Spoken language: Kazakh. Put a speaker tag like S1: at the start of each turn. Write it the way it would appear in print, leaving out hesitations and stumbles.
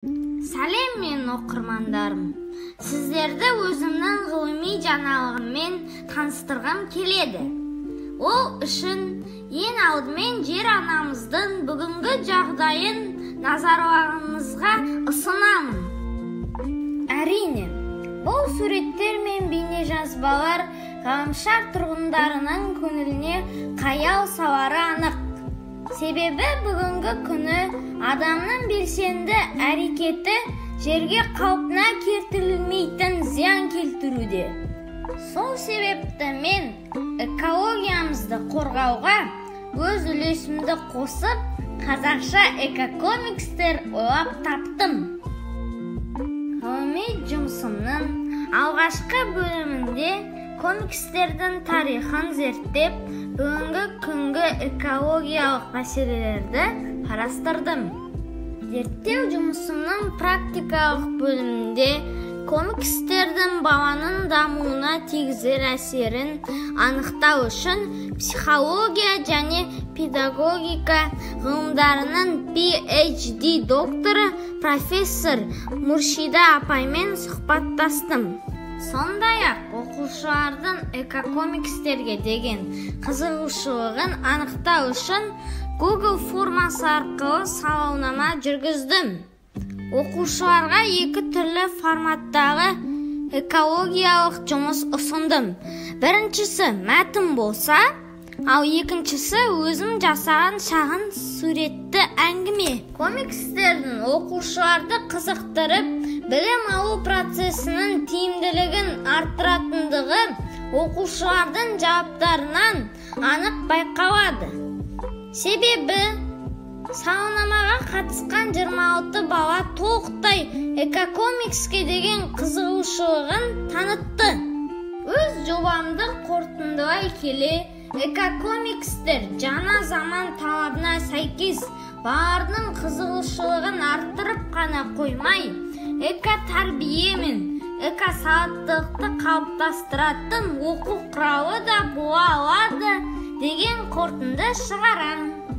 S1: Сәлем мен оқырмандарым. Сіздерді өзімнің ғылыми жаңалығыммен таныстырғым келеді. Ол үшін ең алдымен жер анамыздың бүгінгі жағдайын назарларыңызға ұсынамын. Әрине, бұл суреттер мен бейнежазбалар ғаламшар тұрғындарының көңіліне қаяу салары анық. Себебі бүгінгі күні адамның белсенді әрекеті жерге қалпына келтірілмейтін зиян келтіруде. Сол себепті мен экологиямызды қорғауға өз үлесімді қосып, қазақша экокомикстер ойлап таптым. Ғылыми жұмысымның алғашқы бөлімінде комикстердің тарихын зерттеп, бүгінгі күнгі экологиялық мәселелерді қарастырдым. Зерттеу жұмысымның практикалық бөлімінде комикстердің баланың дамуына тигізер әсерін анықтау үшін психология және педагогика ғылымдарының PhD докторы профессор Муршида апаймен сұхбаттастым. Сондай-ақ оқушылардың экокомикстерге деген қызығушылығын анықтау үшін Google формасы арқылы сауалнама жүргіздім. Оқушыларға екі түрлі форматтағы экологиялық жұмыс ұсындым. Біріншісі мәтін болса, ал екіншісі өзім жасаған шағын суретті әңгіме. Комикстердің оқушыларды қызықтырып, білім алу процесінің тиімділігін арттыратындығы оқушылардың жауаптарынан анық байқалады. Себебі сауалнамаға қатысқан 26 бала толықтай экокомикске деген қызығушылығын танытты. Өз жобамды қорытындылай келе, экокомикстер жаңа заман талабына сәйкес балалардың қызығушылығын арттырып қана қоймай, эко-тәрбие мен эко-сауаттылықты қалыптастыратын оқу құралы да бола алады деген қорытынды шығарамын.